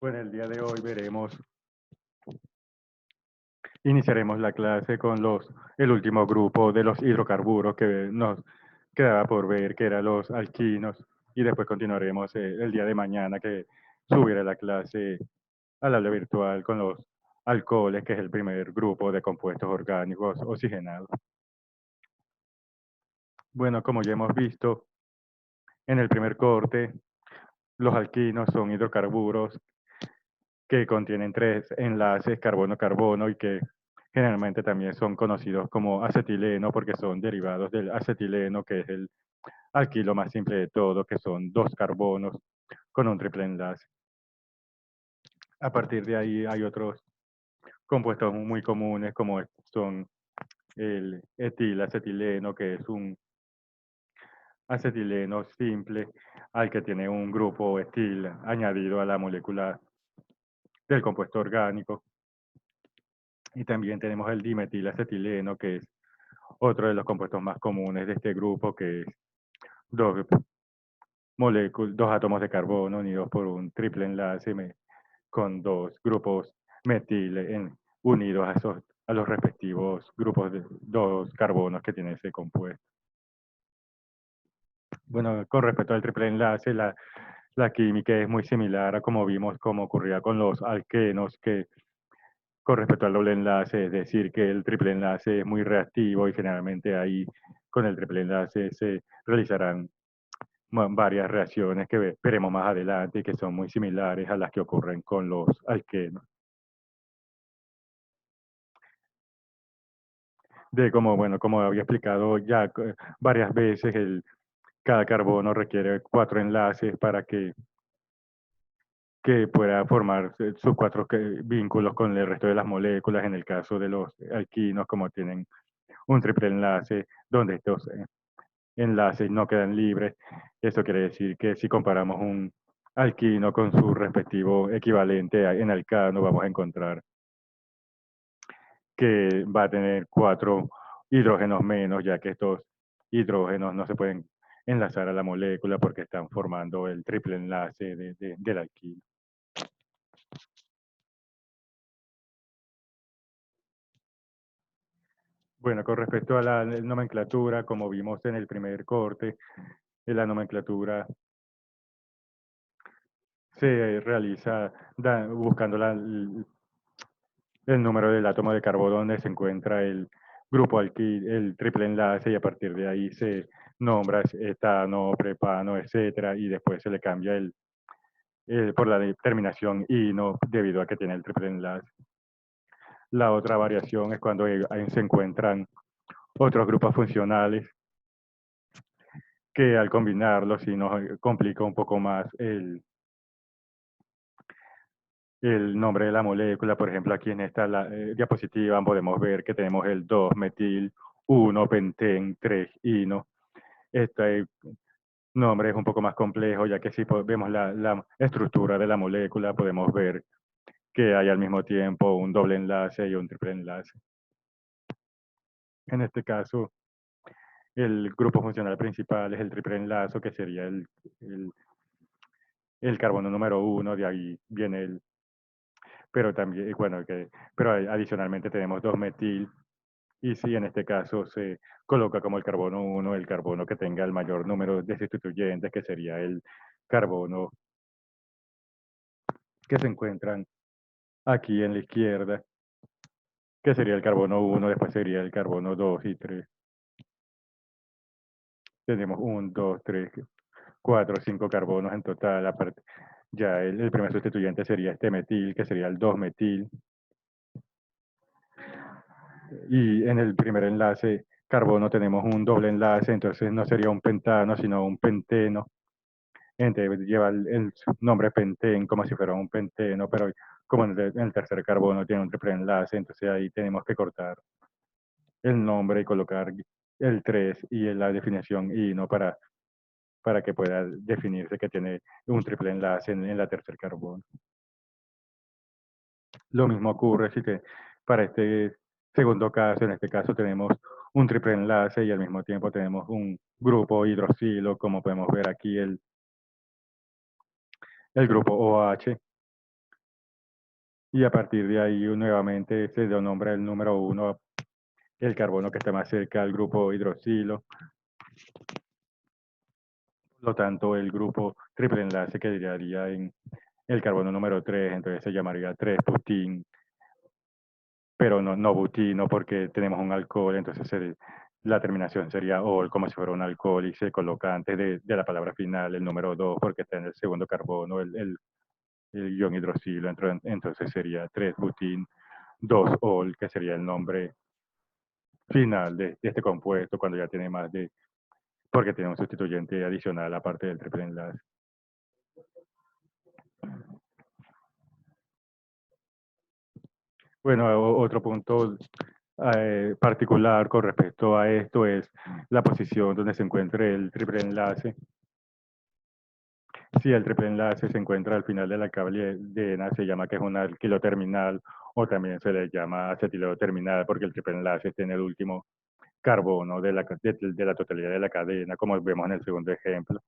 Bueno, el día de hoy iniciaremos la clase con el último grupo de los hidrocarburos que nos quedaba por ver, que eran los alquinos, y después continuaremos el día de mañana que subirá la clase al aula virtual con los alcoholes, que es el primer grupo de compuestos orgánicos oxigenados. Bueno, como ya hemos visto en el primer corte, los alquinos son hidrocarburos que contienen tres enlaces carbono-carbono y que generalmente también son conocidos como acetileno porque son derivados del acetileno, que es el alquilo más simple de todo, que son dos carbonos con un triple enlace. A partir de ahí hay otros compuestos muy comunes como son el etilacetileno, que es un acetileno simple al que tiene un grupo etil añadido a la molécula del compuesto orgánico. Y también tenemos el dimetilacetileno, que es otro de los compuestos más comunes de este grupo, que es dos dos átomos de carbono unidos por un triple enlace con dos grupos metil unidos a los respectivos grupos de dos carbonos que tiene ese compuesto. Bueno, con respecto al triple enlace, la química es muy similar a como vimos como ocurría con los alquenos, que con respecto al doble enlace, es decir, que el triple enlace es muy reactivo y generalmente ahí con el triple enlace se realizarán varias reacciones que veremos más adelante y que son muy similares a las que ocurren con los alquenos. De como, bueno, como había explicado ya varias veces, cada carbono requiere cuatro enlaces para que pueda formar sus cuatro vínculos con el resto de las moléculas. En el caso de los alquinos, como tienen un triple enlace, donde estos enlaces no quedan libres. Eso quiere decir que si comparamos un alquino con su respectivo equivalente en alcano, vamos a encontrar que va a tener cuatro hidrógenos menos, ya que estos hidrógenos no se pueden enlazar a la molécula porque están formando el triple enlace del alquino. Bueno, con respecto a la nomenclatura, como vimos en el primer corte, la nomenclatura se realiza buscando el número del átomo de carbono donde se encuentra el grupo el triple enlace, y a partir de ahí se nombra etano, prepano, etcétera, y después se le cambia por la terminación ino debido a que tiene el triple enlace. La otra variación es cuando ahí se encuentran otros grupos funcionales que al combinarlos sí nos complica un poco más el nombre de la molécula. Por ejemplo, aquí en esta diapositiva podemos ver que tenemos el 2-metil 1-penten 3-ino. Este nombre es un poco más complejo, ya que si vemos la estructura de la molécula, podemos ver que hay al mismo tiempo un doble enlace y un triple enlace. En este caso, el grupo funcional principal es el triple enlace, que sería el carbono número 1, de ahí viene pero también, bueno, pero adicionalmente tenemos 2-metil. Y si en este caso se coloca como el carbono 1, el carbono que tenga el mayor número de sustituyentes, que sería el carbono que se encuentran aquí en la izquierda, que sería el carbono 1, después sería el carbono 2 y 3. Tenemos 1, 2, 3, 4, 5 carbonos en total. Aparte, ya el primer sustituyente sería este metil, que sería el 2-metil. Y en el primer enlace carbono tenemos un doble enlace, entonces no sería un pentano, sino un penteno. Entonces lleva el nombre pentén como si fuera un penteno, pero como en el tercer carbono tiene un triple enlace, entonces ahí tenemos que cortar el nombre y colocar el 3 y la definición ino para que pueda definirse que tiene un triple enlace en la tercer carbono. Lo mismo ocurre para este segundo caso, en este caso tenemos un triple enlace y al mismo tiempo tenemos un grupo hidroxilo, como podemos ver aquí el grupo OH, Y a partir de ahí nuevamente se nombra el número 1, el carbono que está más cerca al grupo hidroxilo. Por lo tanto, el grupo triple enlace quedaría en el carbono número 3, entonces se llamaría 3-butín, pero no butino porque tenemos un alcohol, entonces la terminación sería ol, como si fuera un alcohol, y se coloca antes de la palabra final el número 2 porque está en el segundo carbono, el ion hidroxilo, entonces sería 3-butín, 2-ol, que sería el nombre final de este compuesto cuando ya tiene más de, porque tiene un sustituyente adicional aparte del triple enlace. Bueno, otro punto particular con respecto a esto es la posición donde se encuentre el triple enlace. Si el triple enlace se encuentra al final de la cadena, se llama que es un alquiloterminal o también se le llama acetiloterminal porque el triple enlace tiene el último carbono de la totalidad de la cadena, como vemos en el segundo ejemplo.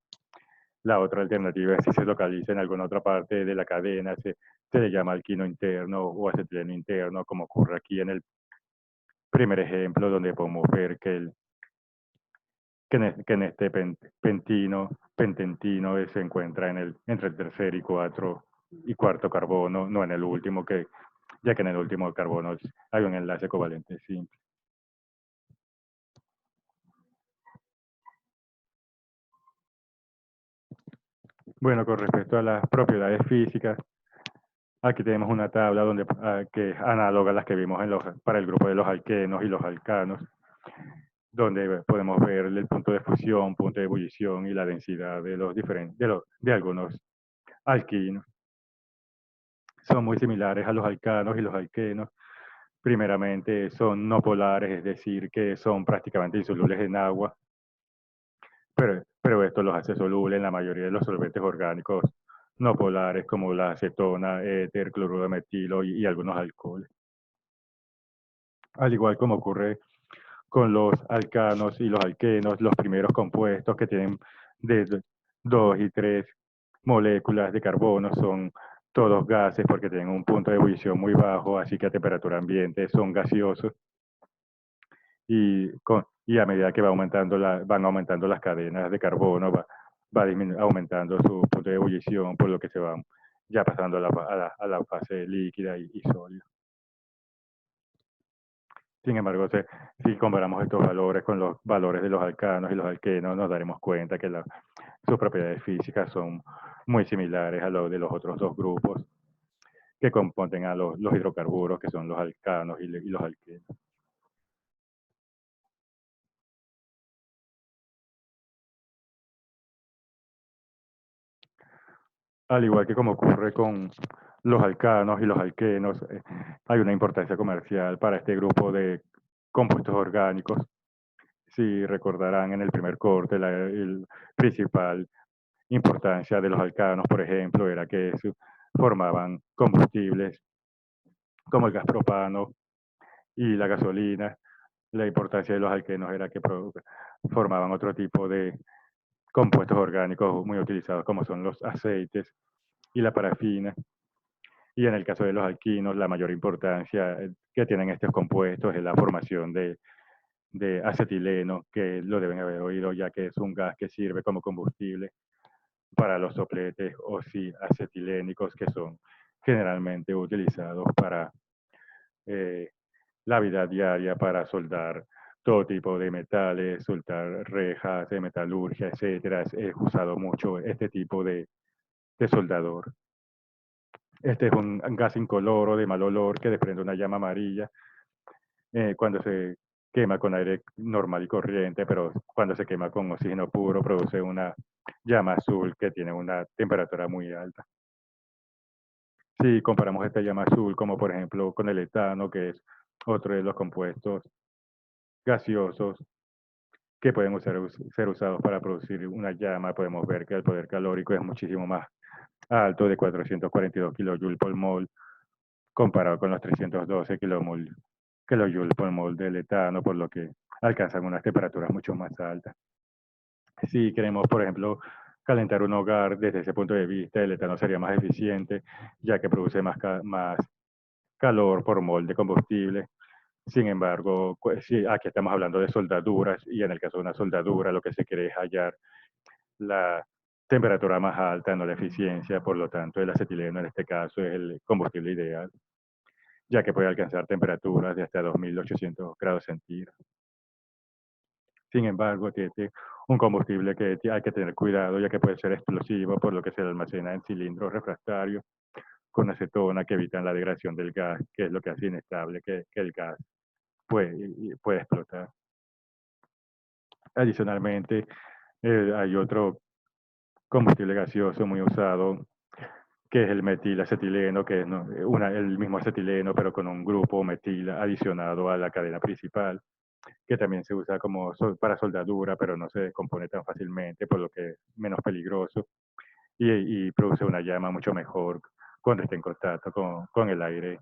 La otra alternativa es si se localiza en alguna otra parte de la cadena, se le llama alquino interno o acetileno interno, como ocurre aquí en el primer ejemplo, donde podemos ver que en este pententino se encuentra entre el tercer y cuarto carbono, no en el último, ya que en el último carbono hay un enlace covalente simple. Bueno, con respecto a las propiedades físicas, aquí tenemos una tabla que es análoga a las que vimos para el grupo de los alquenos y los alcanos, donde podemos ver el punto de fusión, punto de ebullición y la densidad de algunos alquinos. Son muy similares a los alcanos y los alquenos. Primeramente son no polares, es decir, que son prácticamente insolubles en agua, pero esto los hace solubles en la mayoría de los solventes orgánicos no polares como la acetona, éter, cloruro de metilo y algunos alcoholes. Al igual como ocurre con los alcanos y los alquenos, los primeros compuestos que tienen de 2 y 3 moléculas de carbono son todos gases porque tienen un punto de ebullición muy bajo, así que a temperatura ambiente son gaseosos. Y a medida que van aumentando las cadenas de carbono, va aumentando su punto de ebullición, por lo que se van ya pasando a la fase líquida y sólida. Sin embargo, si comparamos estos valores con los valores de los alcanos y los alquenos, nos daremos cuenta que sus propiedades físicas son muy similares a los de los otros dos grupos que componen a los hidrocarburos, que son los alcanos y los alquenos. Al igual que como ocurre con los alcanos y los alquenos, hay una importancia comercial para este grupo de compuestos orgánicos. Si recordarán en el primer corte, el principal importancia de los alcanos, por ejemplo, era que formaban combustibles como el gas propano y la gasolina. La importancia de los alquenos era que formaban otro tipo de compuestos orgánicos muy utilizados, como son los aceites y la parafina. Y en el caso de los alquinos, la mayor importancia que tienen estos compuestos es la formación de acetileno, que lo deben haber oído ya que es un gas que sirve como combustible para los sopletes o sí acetilénicos que son generalmente utilizados para la vida diaria, para soldar todo tipo de metales, soldar rejas de metalurgia, etcétera. Es usado mucho este tipo de soldador. Este es un gas incoloro de mal olor que desprende una llama amarilla cuando se quema con aire normal y corriente, pero cuando se quema con oxígeno puro produce una llama azul que tiene una temperatura muy alta. Si comparamos esta llama azul como por ejemplo con el etano, que es otro de los compuestos gaseosos que pueden ser usados para producir una llama, podemos ver que el poder calórico es muchísimo más alto, de 442 kJ por mol, comparado con los 312 kilojoules por mol del etano, por lo que alcanzan unas temperaturas mucho más altas. Si queremos, por ejemplo, calentar un hogar desde ese punto de vista, el etano sería más eficiente, ya que produce más calor por mol de combustible. Sin embargo, pues, sí, aquí estamos hablando de soldaduras y en el caso de una soldadura lo que se quiere es hallar la temperatura más alta, no la eficiencia, por lo tanto el acetileno en este caso es el combustible ideal, ya que puede alcanzar temperaturas de hasta 2800 grados centígrados. Sin embargo, tiene un combustible que hay que tener cuidado, ya que puede ser explosivo, por lo que se almacena en cilindros refractarios con acetona que evitan la degradación del gas, que es lo que hace inestable que el gas puede explotar. Adicionalmente, hay otro combustible gaseoso muy usado, que es el metilacetileno, que es el mismo acetileno, pero con un grupo metil adicionado a la cadena principal, que también se usa como para soldadura, pero no se descompone tan fácilmente, por lo que es menos peligroso y produce una llama mucho mejor cuando esté en contacto con el aire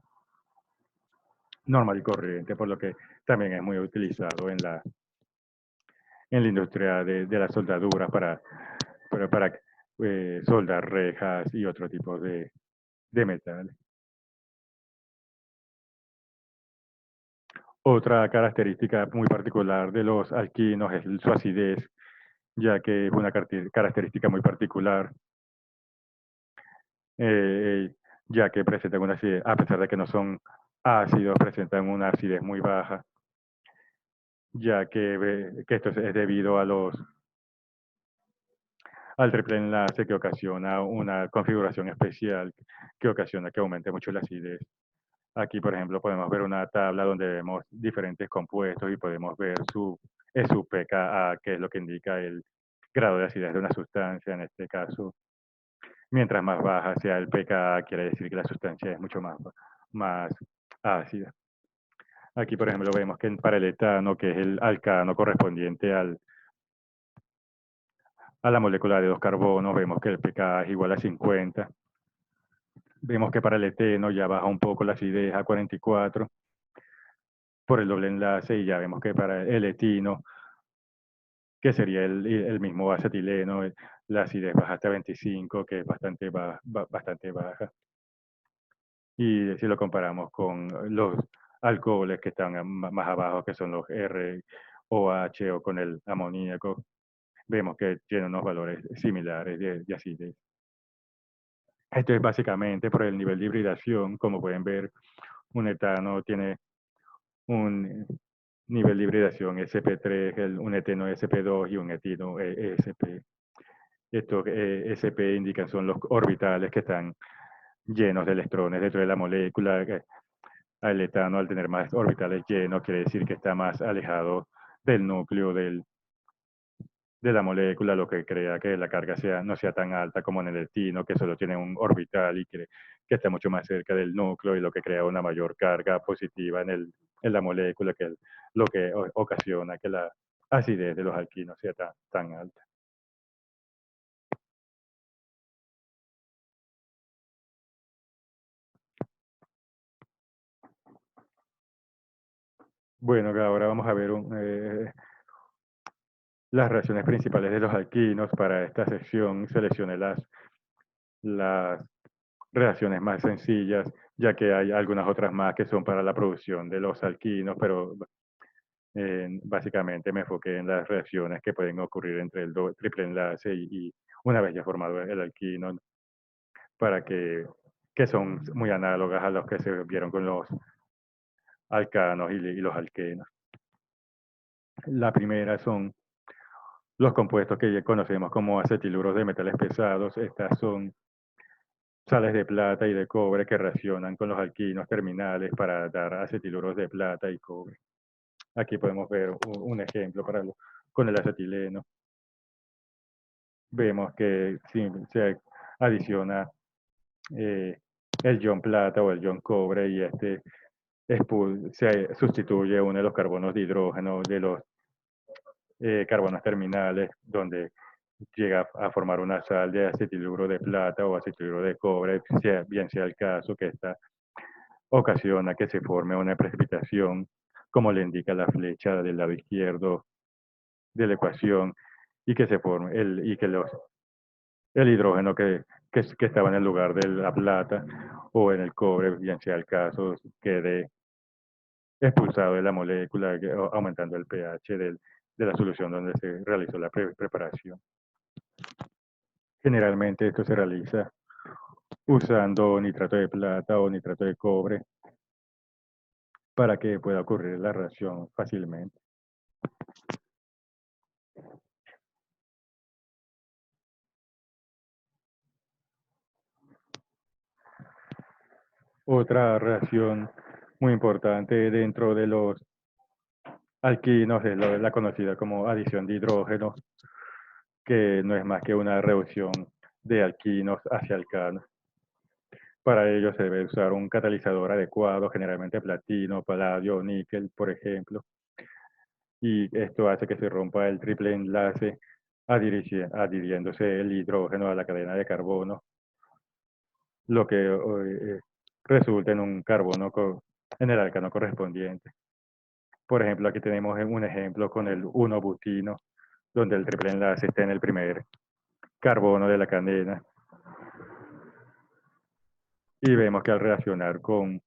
normal y corriente, por lo que también es muy utilizado en la industria de la soldadura para soldar rejas y otro tipo de metal. Otra característica muy particular de los alquinos es su acidez, ya que es una característica muy particular, eh, ya que presentan una acidez, a pesar de que no son ácidos, presentan una acidez muy baja, ya que esto es debido al triple enlace que ocasiona una configuración especial que ocasiona que aumente mucho la acidez. Aquí, por ejemplo, podemos ver una tabla donde vemos diferentes compuestos y podemos ver su pKa, que es lo que indica el grado de acidez de una sustancia. En este caso, mientras más baja sea el pKa, quiere decir que la sustancia es mucho más ácida. Aquí, por ejemplo, vemos que para el etano, que es el alcano correspondiente a la molécula de dos carbonos, vemos que el pKa es igual a 50. Vemos que para el eteno ya baja un poco la acidez a 44 por el doble enlace y ya vemos que para el etino, que sería el mismo acetileno, la acidez baja hasta 25, que es bastante baja. Y si lo comparamos con los alcoholes que están más abajo, que son los ROH o con el amoníaco, vemos que tienen unos valores similares de acidez. Esto es básicamente por el nivel de hibridación. Como pueden ver, un etano tiene un nivel de hibridación sp3, un eteno sp2 y un etino sp. Estos sp indican son los orbitales que están llenos de electrones dentro de la molécula. El etano, al tener más orbitales llenos, quiere decir que está más alejado del núcleo de la molécula, lo que crea que la carga no sea tan alta como en el etino, que solo tiene un orbital y que está mucho más cerca del núcleo, y lo que crea una mayor carga positiva en la molécula, que es lo que ocasiona que la acidez de los alquinos sea tan alta. Bueno, ahora vamos a ver las reacciones principales de los alquinos. Para esta sección seleccioné las reacciones más sencillas, ya que hay algunas otras más que son para la producción de los alquinos, pero básicamente me enfoqué en las reacciones que pueden ocurrir entre el triple enlace y una vez ya formado el alquino, para que son muy análogas a los que se vieron con los alcanos y los alquenos. La primera son los compuestos que ya conocemos como acetiluros de metales pesados. Estas son sales de plata y de cobre que reaccionan con los alquinos terminales para dar acetiluros de plata y cobre. Aquí podemos ver un ejemplo con el acetileno. Vemos que si se adiciona el ion plata o el ion cobre y se sustituye uno de los carbonos de hidrógeno de los carbonos terminales, donde llega a formar una sal de acetiluro de plata o acetiluro de cobre, bien sea el caso, que esta ocasiona que se forme una precipitación, como le indica la flecha del lado izquierdo de la ecuación, y que se forme y que el hidrógeno que estaba en el lugar de la plata o en el cobre, bien sea el caso, quede expulsado de la molécula, aumentando el pH de la solución donde se realizó la preparación. Generalmente esto se realiza usando nitrato de plata o nitrato de cobre para que pueda ocurrir la reacción fácilmente. Otra reacción muy importante dentro de los alquinos es la conocida como adición de hidrógeno, que no es más que una reducción de alquinos hacia alcanos. Para ello se debe usar un catalizador adecuado, generalmente platino, paladio, níquel, por ejemplo. Y esto hace que se rompa el triple enlace adhiriéndose el hidrógeno a la cadena de carbono, lo que resulta en un carbono en el alcano correspondiente. Por ejemplo, aquí tenemos un ejemplo con el 1-butino, donde el triple enlace está en el primer carbono de la cadena. Y vemos que al reaccionar con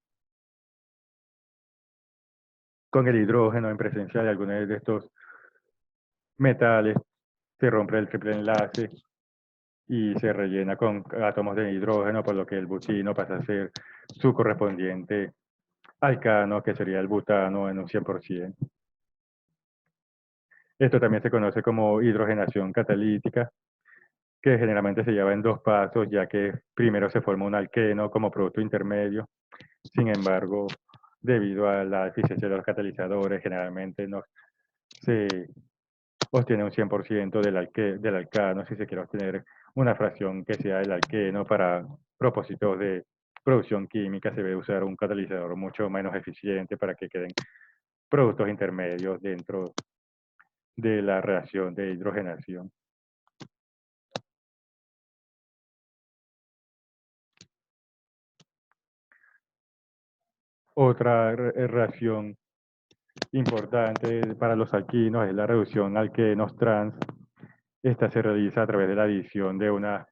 el hidrógeno en presencia de algunos de estos metales, se rompe el triple enlace y se rellena con átomos de hidrógeno, por lo que el butino pasa a ser su correspondiente alcano, que sería el butano en un 100%. Esto también se conoce como hidrogenación catalítica, que generalmente se lleva en dos pasos, ya que primero se forma un alqueno como producto intermedio. Sin embargo, debido a la eficiencia de los catalizadores, generalmente no se obtiene un 100% del alcano. Si se quiere obtener una fracción que sea el alqueno para propósitos de producción química, se debe usar un catalizador mucho menos eficiente para que queden productos intermedios dentro de la reacción de hidrogenación. Otra reacción importante para los alquinos es la reducción alquenos trans. Esta se realiza a través de la adición de una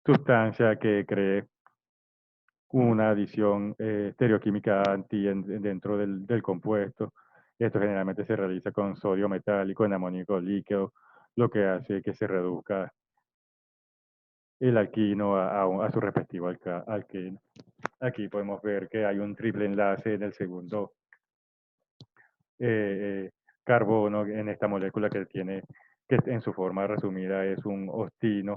sustancia que cree una adición estereoquímica anti dentro del compuesto. Esto generalmente se realiza con sodio metálico en amoníaco líquido, lo que hace que se reduzca el alquino a su respectivo alqueno. Aquí podemos ver que hay un triple enlace en el segundo carbono en esta molécula que en su forma resumida es un ostino,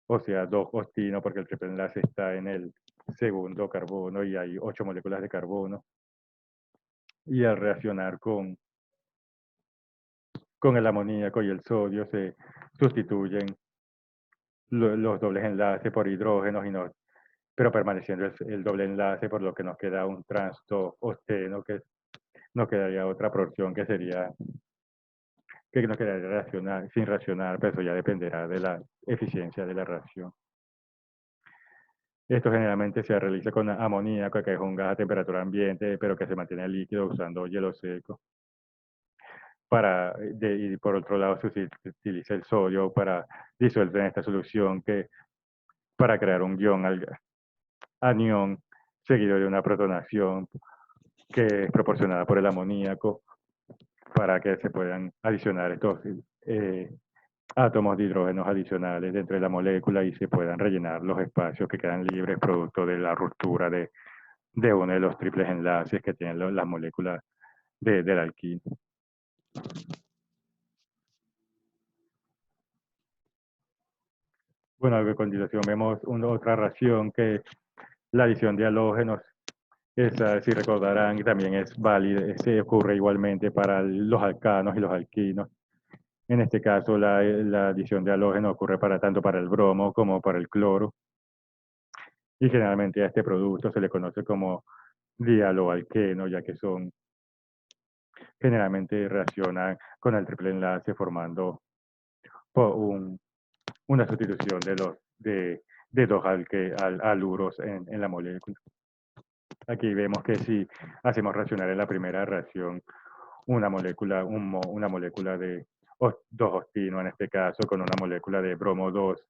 o sea, 2-ostino, porque el triple enlace está en el segundo carbono y hay 8 moléculas de carbono. Y al reaccionar con el amoníaco y el sodio se sustituyen los dobles enlaces por hidrógenos, pero permaneciendo el doble enlace, por lo que nos queda un trans 2-osteno, que nos quedaría otra porción que nos quedaría sin reaccionar, pero eso ya dependerá de la eficiencia de la reacción. Esto generalmente se realiza con amoníaco, que es un gas a temperatura ambiente, pero que se mantiene líquido usando hielo seco. Y por otro lado se utiliza el sodio para disolver en esta solución para crear un ion anión seguido de una protonación que es proporcionada por el amoníaco para que se puedan adicionar estos átomos de hidrógenos adicionales dentro de la molécula y se puedan rellenar los espacios que quedan libres producto de la ruptura de uno de los triples enlaces que tienen las moléculas del alquino. Bueno, a continuación vemos otra reacción que es la adición de halógenos. Esa, si recordarán, también es válida, se ocurre igualmente para los alcanos y los alquinos. En este caso, la adición de halógeno ocurre tanto para el bromo como para el cloro. Y generalmente a este producto se le conoce como dialoalqueno, ya que generalmente reaccionan con el triple enlace formando una sustitución de dos aluros en la molécula. Aquí vemos que si hacemos reaccionar en la primera reacción una molécula de dos ostino en este caso, con una molécula de bromo 2,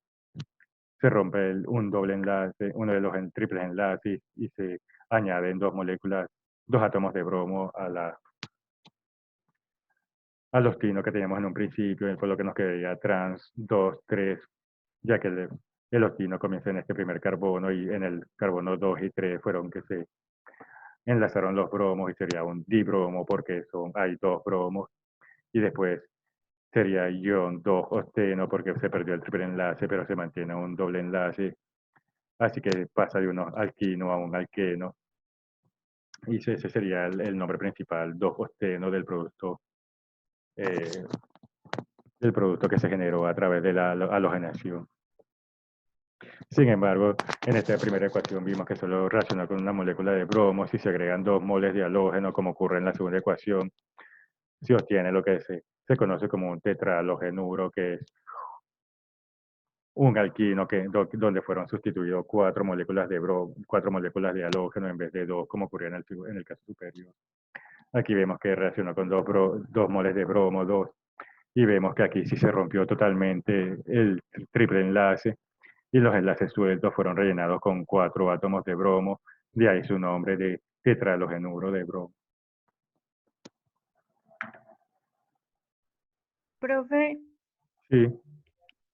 se rompe un doble enlace, uno de los triples enlaces y se añaden dos moléculas, dos átomos de bromo al ostino que teníamos en un principio, y fue lo que nos quedaría trans 2, 3, ya que el ostino comienza en este primer carbono y en el carbono 2 y 3 fueron que se enlazaron los bromos y sería un dibromo porque hay dos bromos y después sería ion 2 osteno porque se perdió el triple enlace pero se mantiene un doble enlace, así que pasa de un alquino a un alqueno y ese sería el nombre principal, 2 osteno eh, del producto que se generó a través de la halogenación. Sin embargo, en esta primera ecuación vimos que solo reacciona con una molécula de bromo si se agregan 2 moles de halógeno, como ocurre en la segunda ecuación, se obtiene lo que se conoce como un tetrahalogenuro, que es un alquino donde fueron sustituidos 4 moléculas de bromo, 4 moléculas de halógeno en vez de 2, como ocurría en el caso superior. Aquí vemos que reaccionó con 2 moles de bromo, 2, y vemos que aquí sí se rompió totalmente el triple enlace y los enlaces sueltos fueron rellenados con 4 átomos de bromo, de ahí su nombre de tetrahalogenuro de bromo. Profe, Sí,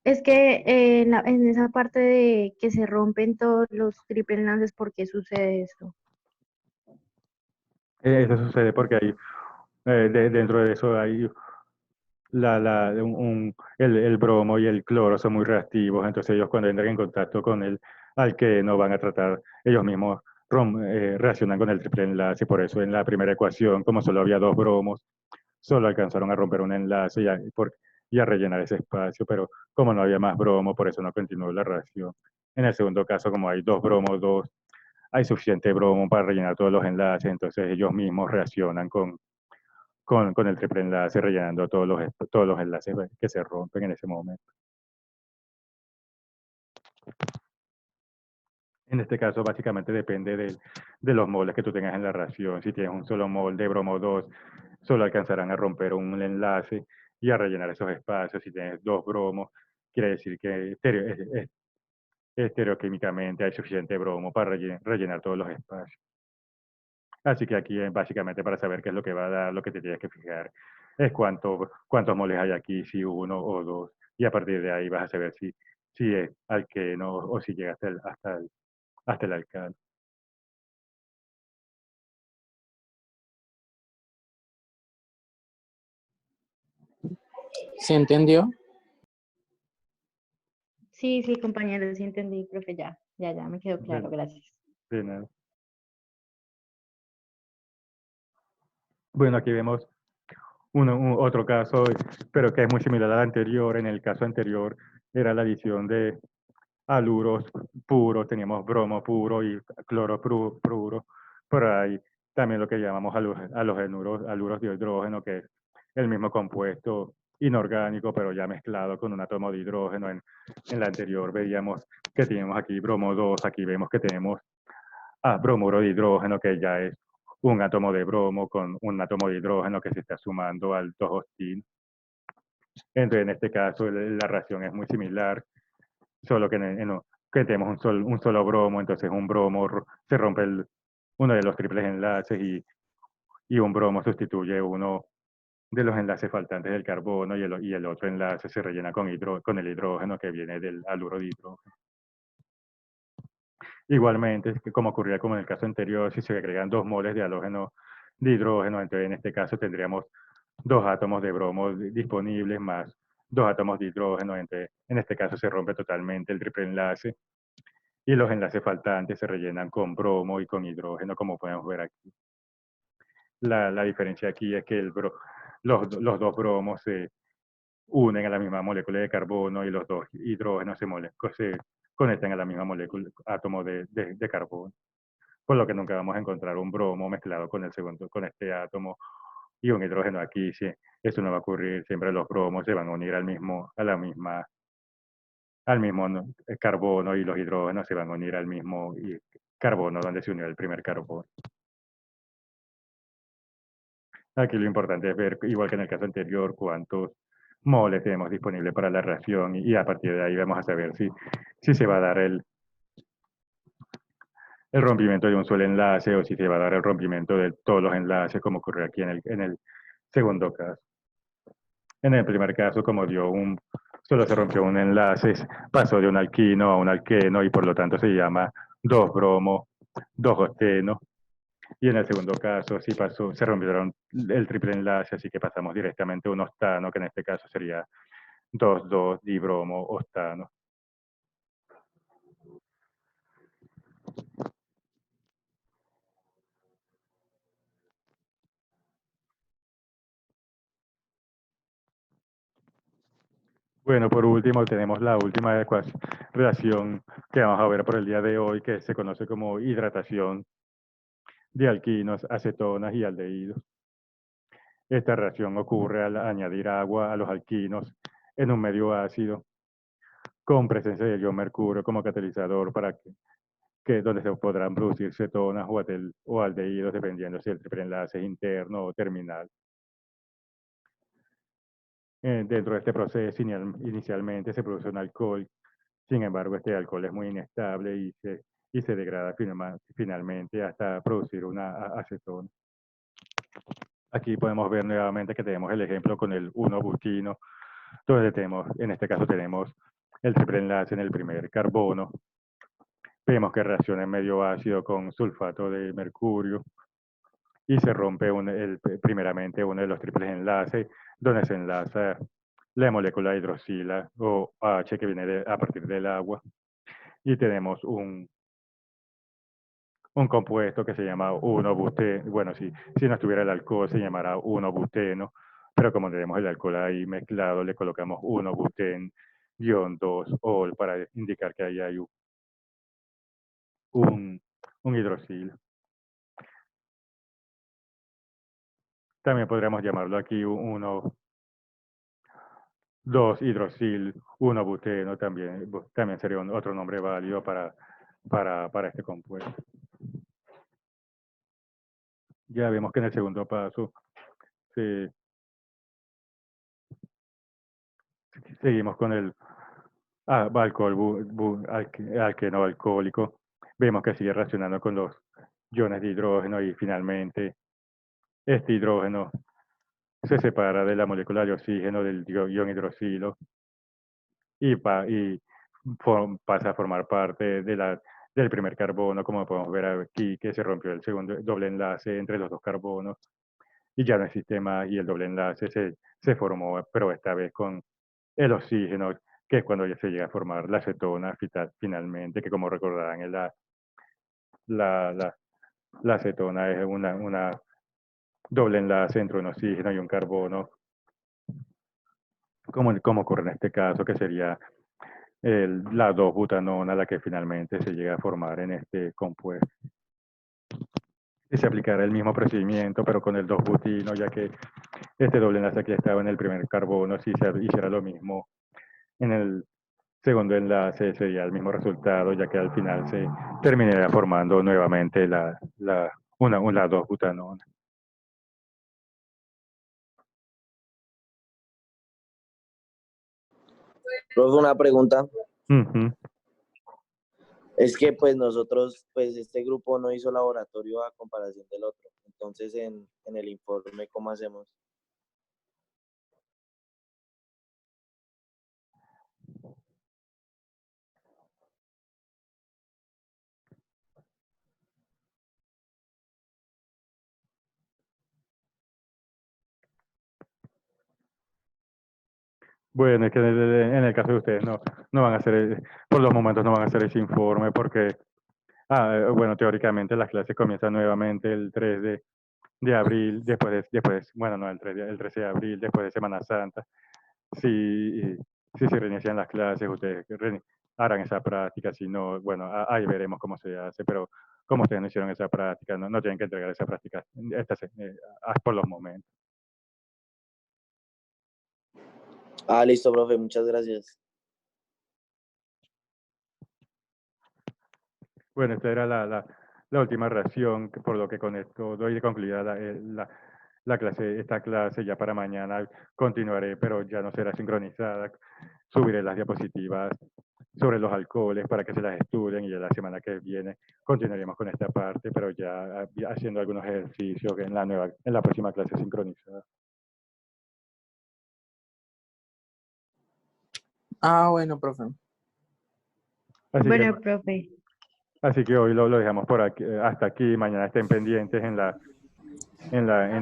es que en esa parte de que se rompen todos los triple enlaces, ¿por qué sucede esto? eso sucede porque hay, dentro de eso hay el bromo y el cloro son muy reactivos, entonces ellos cuando entran en contacto con el alqueno van a tratar, ellos mismos reaccionan con el triple enlace, por eso en la primera ecuación, como solo había 2 bromos, solo alcanzaron a romper un enlace y a rellenar ese espacio, pero como no había más bromo, por eso no continuó la reacción. En el segundo caso, como hay 2 bromos, 2, hay suficiente bromo para rellenar todos los enlaces, entonces ellos mismos reaccionan con el triple enlace, rellenando todos los enlaces que se rompen en ese momento. En este caso, básicamente depende de los moles que tú tengas en la reacción. Si tienes un solo mol de bromo 2, solo alcanzarán a romper un enlace y a rellenar esos espacios. Si tienes 2 bromos, quiere decir que estereoquímicamente hay suficiente bromo para rellenar todos los espacios. Así que aquí, básicamente, para saber qué es lo que va a dar, lo que te tienes que fijar es cuántos moles hay aquí, si uno o dos. Y a partir de ahí vas a saber si es alqueno o si llega hasta el alcano. ¿Se entendió? Sí, sí, compañero, sí entendí, profe, ya, me quedó claro, De, gracias. de nada. Bueno, aquí vemos otro caso, pero que es muy similar al anterior. En el caso anterior era la adición de aluros puros, teníamos bromo puro y cloro puro, pero hay también lo que llamamos aluros de hidrógeno, que es el mismo compuesto inorgánico, pero ya mezclado con un átomo de hidrógeno. En la anterior veíamos que tenemos aquí bromo 2, aquí vemos que tenemos bromuro de hidrógeno, que ya es un átomo de bromo con un átomo de hidrógeno que se está sumando al 2-hostil. Entonces, en este caso, la reacción es muy similar, solo que tenemos un solo bromo, entonces un bromo se rompe uno de los triples enlaces y un bromo sustituye uno de los enlaces faltantes del carbono y el otro enlace se rellena con el hidrógeno que viene del aluro de hidrógeno. Igualmente, como ocurría como en el caso anterior, si se agregan 2 moles de halógeno de hidrógeno, entonces en este caso tendríamos 2 átomos de bromo disponibles más 2 átomos de hidrógeno, entonces en este caso se rompe totalmente el triple enlace y los enlaces faltantes se rellenan con bromo y con hidrógeno, como podemos ver aquí. La diferencia aquí es que los 2 bromos se unen a la misma molécula de carbono y los 2 hidrógenos se conectan a la misma molécula, átomo de carbono. Por lo que nunca vamos a encontrar un bromo mezclado con este átomo y un hidrógeno aquí. Sí, eso no va a ocurrir, siempre los bromos se van a unir al mismo carbono y los hidrógenos se van a unir al mismo carbono donde se unió el primer carbono. Aquí lo importante es ver, igual que en el caso anterior, cuántos moles tenemos disponible para la reacción y a partir de ahí vamos a saber si se va a dar el rompimiento de un solo enlace o si se va a dar el rompimiento de todos los enlaces, como ocurrió aquí en el segundo caso. En el primer caso, como solo se rompió un enlace, pasó de un alquino a un alqueno y por lo tanto se llama 2-bromo, 2-octeno. Y en el segundo caso sí pasó, se rompieron el triple enlace, así que pasamos directamente a un octano, que en este caso sería 2,2-dibromo octano. Bueno, por último tenemos la última reacción que vamos a ver por el día de hoy, que se conoce como hidratación de alquinos, acetonas y aldehídos. Esta reacción ocurre al añadir agua a los alquinos en un medio ácido con presencia de ion mercurio como catalizador para donde se podrán producir cetonas o aldehídos dependiendo si el triple enlace es interno o terminal. Dentro de este proceso inicialmente se produce un alcohol, sin embargo este alcohol es muy inestable y se degrada finalmente hasta producir una acetona. Aquí podemos ver nuevamente que tenemos el ejemplo con el 1-butino, donde en este caso tenemos el triple enlace en el primer carbono. Vemos que reacciona en medio ácido con sulfato de mercurio y se rompe primeramente uno de los triples enlaces, donde se enlaza la molécula hidroxila o H que viene a partir del agua. Y tenemos un compuesto que se llama 1-buteno. Bueno, si no estuviera el alcohol se llamará 1-buteno, pero como tenemos el alcohol ahí mezclado, le colocamos 1-buten-2-ol para indicar que ahí hay un hidroxilo. También podríamos llamarlo aquí 2-hidroxil, 1-buteno, también sería otro nombre válido para este compuesto. Ya vemos que en el segundo paso seguimos con el alqueno alcohólico. Vemos que sigue reaccionando con los iones de hidrógeno y finalmente este hidrógeno se separa de la molécula de oxígeno del ion hidroxilo y pasa a formar parte del primer carbono, como podemos ver aquí, que se rompió el segundo doble enlace entre los dos carbonos y ya no existe más y el doble enlace se formó, pero esta vez con el oxígeno, que es cuando ya se llega a formar la acetona finalmente, que como recordarán es la, la, la acetona es una doble enlace entre un oxígeno y un carbono, como ocurre en este caso, que sería la 2-butanona, la que finalmente se llega a formar en este compuesto. Y se aplicará el mismo procedimiento, pero con el 2-butino, ya que este doble enlace aquí estaba en el primer carbono, si se hiciera lo mismo en el segundo enlace, sería el mismo resultado, ya que al final se terminaría formando nuevamente una 2-butanona. Profe, una pregunta. Uh-huh. Es que pues nosotros, pues este grupo no hizo laboratorio a comparación del otro. Entonces en el informe, ¿cómo hacemos? Bueno, es que en el caso de ustedes no van a hacer, por los momentos no van a hacer ese informe porque, bueno, teóricamente las clases comienzan nuevamente el 3 de abril, bueno, no, el 13 de abril, después de Semana Santa. Si se reinician las clases, ustedes harán esa práctica, si no, bueno, ahí veremos cómo se hace, pero como ustedes no hicieron esa práctica, no tienen que entregar esa práctica por los momentos. Listo, profe, muchas gracias. Bueno, esta era la última reacción, por lo que con esto doy de concluida esta clase ya para mañana continuaré, pero ya no será sincronizada. Subiré las diapositivas sobre los alcoholes para que se las estudien y ya la semana que viene continuaremos con esta parte, pero ya haciendo algunos ejercicios en la próxima clase sincronizada. Ah, bueno, profe. Bueno, profe. Así que hoy lo dejamos por aquí, hasta aquí. Mañana estén pendientes en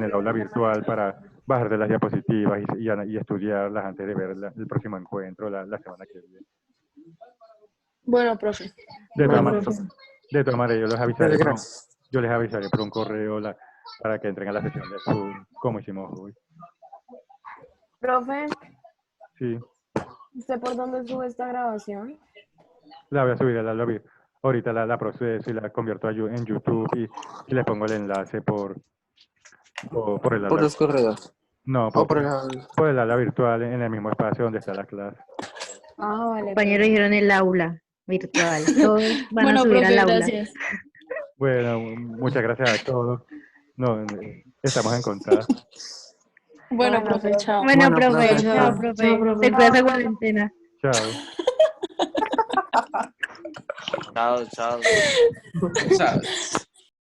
el aula virtual para bajar de las diapositivas y estudiarlas antes de ver el próximo encuentro la semana que viene. Bueno, profe. De todas Bueno, maneras, profe. yo les avisaré por un correo para que entren a la sesión de Zoom, como hicimos hoy. Profe, Sí, ¿usted por dónde sube esta grabación? la voy a subir a la lobby. Ahorita la proceso y la convierto en YouTube y le pongo el enlace por el Por aula. los correos. No, por el aula virtual en el mismo espacio donde está la clase. Ah, vale. Compañeros dijeron el aula virtual. Todos van Bueno, a subir profe, al aula. gracias. Bueno, muchas gracias a todos. No, estamos en contacto. Bueno, profe, chao. Bueno, Bueno, profe, profe, chao, chao. profe. Se cuida esa cuarentena. Chao. Chao, chao. Chao.